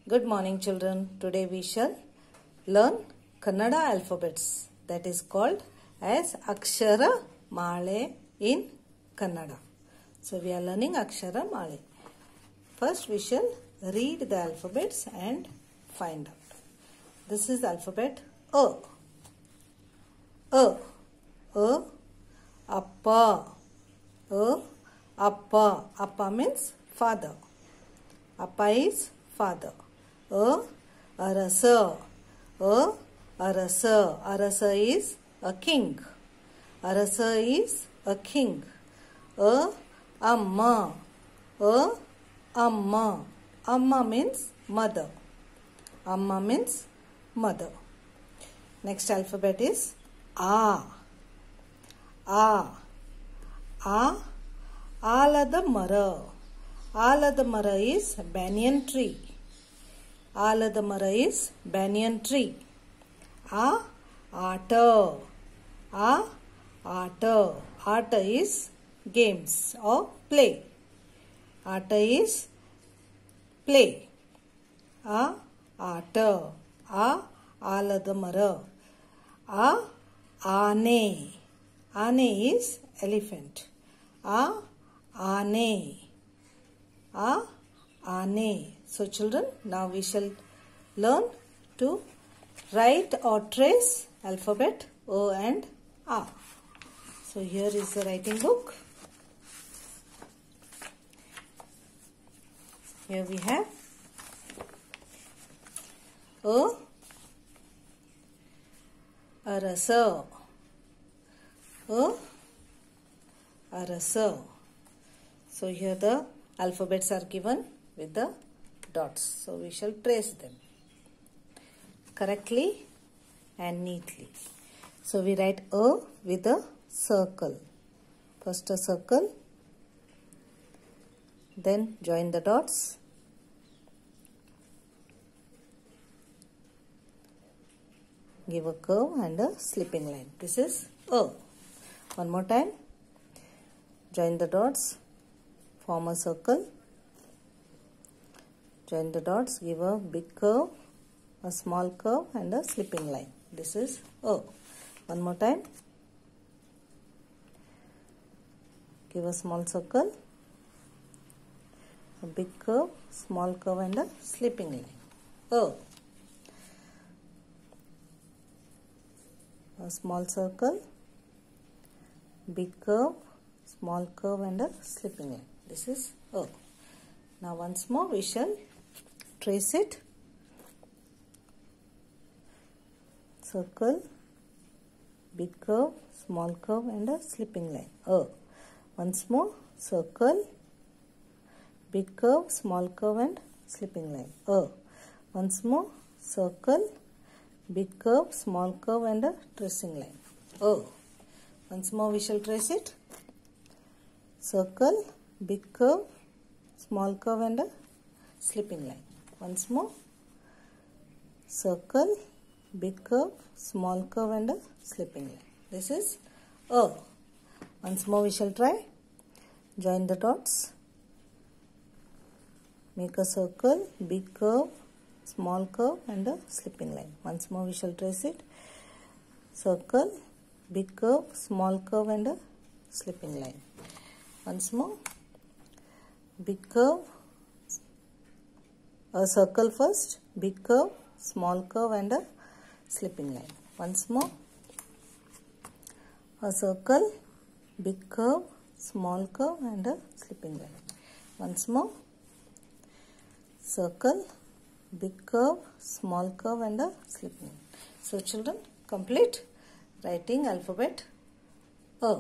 Good morning, children. Today we shall learn Kannada alphabets, that is called as Akshara Male in Kannada. So we are learning Akshara Male. First we shall read the alphabets and find out. This is alphabet A. A. A. Appa. A. Appa. Appa means father. Appa is father. Arasa. Arasa. Arasa is a king. Arasa is a king. Amma. Amma. Amma means mother. Amma means mother. Next alphabet is A. A. A. Alada Mara. Alada Mara is banyan tree. Alada Mara is banyan tree. A. Aata. A. Aata. Aata is games or play. Aata is play. A. Aata. A. Alada Mara. A. Aane. Aane is elephant. A. Aane. A. Aane. So children, now we shall learn to write or trace alphabet O and A. So here is the writing book. Here we have A. Arasa. A. Arasa. So here the alphabets are given with the dots. So we shall trace them correctly and neatly. So we write A with a circle. First a circle. Then join the dots. Give a curve and a slipping line. This is A. One more time. Join the dots. Form a circle. Join the dots. Give a big curve, a small curve and a slipping line. This is A. One more time. Give a small circle, a big curve, small curve and a slipping line. A. A small circle, big curve, small curve and a slipping line. This is A. Now once more we shall trace it. Circle, big curve, small curve and a slipping line. A. Once more, circle, big curve, small curve and slipping line. A. Once more, circle, big curve, small curve and a tracing line. A. Once more we shall trace it. Circle, big curve, small curve and a slipping line. Once more, circle, big curve, small curve and a slipping line. This is A. Once more we shall try. Join the dots. Make a circle, big curve, small curve and a slipping line. Once more we shall trace it. Circle, big curve, small curve and a slipping line. Once more. Big curve, a circle first, big curve, small curve and a slipping line. Once more, a circle, big curve, small curve and a slipping line. Once more, circle, big curve, small curve and a slipping line. So children, complete writing alphabet A.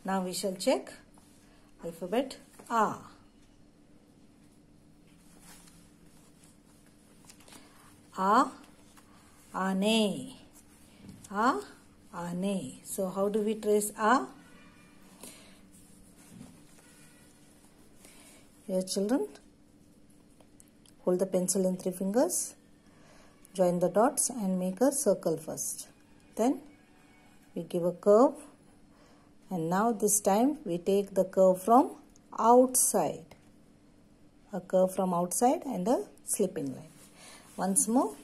Now we shall check alphabet A. A. Aane. A. Aane. So how do we trace A? Here children, hold the pencil in 3 fingers. Join the dots and make a circle first. Then we give a curve. And now this time we take the curve from outside. a curve from outside and a slipping line. Once more.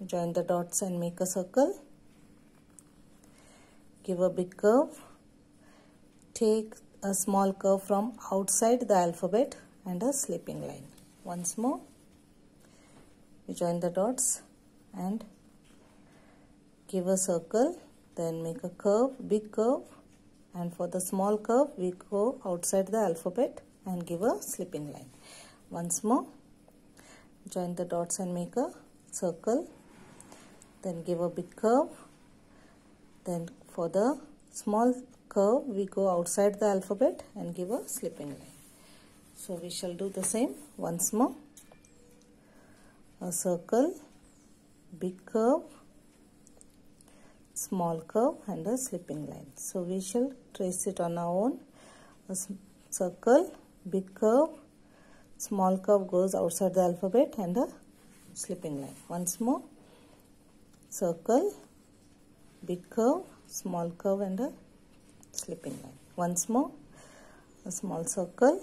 Join the dots and make a circle. Give a big curve. Take a small curve from outside the alphabet and a slipping line. Once more. We join the dots and give a circle. Then make a curve, big curve. And for the small curve, we go outside the alphabet and give a slipping line. Once more. Join the dots and make a circle. Then give a big curve. Then for the small curve, we go outside the alphabet and give a slipping line. So we shall do the same once more. A circle, big curve, small curve and a slipping line. So we shall trace it on our own. A circle, big curve, small curve goes outside the alphabet and a slipping line. Once more. Circle, big curve, small curve and a slipping line. Once more. A small circle,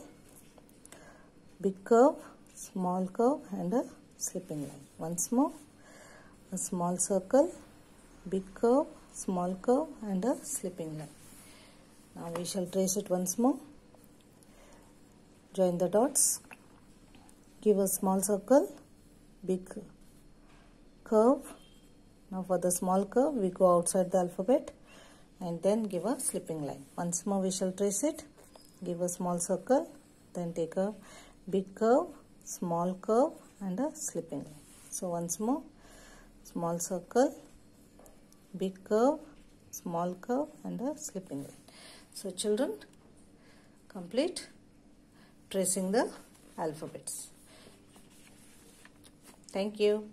big curve, small curve and a slipping line. Once more. A small circle, big curve, small curve and a slipping line. Now we shall trace it once more. Join the dots. Give a small circle, big curve. Now for the small curve, we go outside the alphabet and then give a slipping line. Once more we shall trace it. Give a small circle, then take a big curve, small curve and a slipping line. So once more, small circle, big curve, small curve and a slipping line. So children, complete tracing the alphabets. Thank you.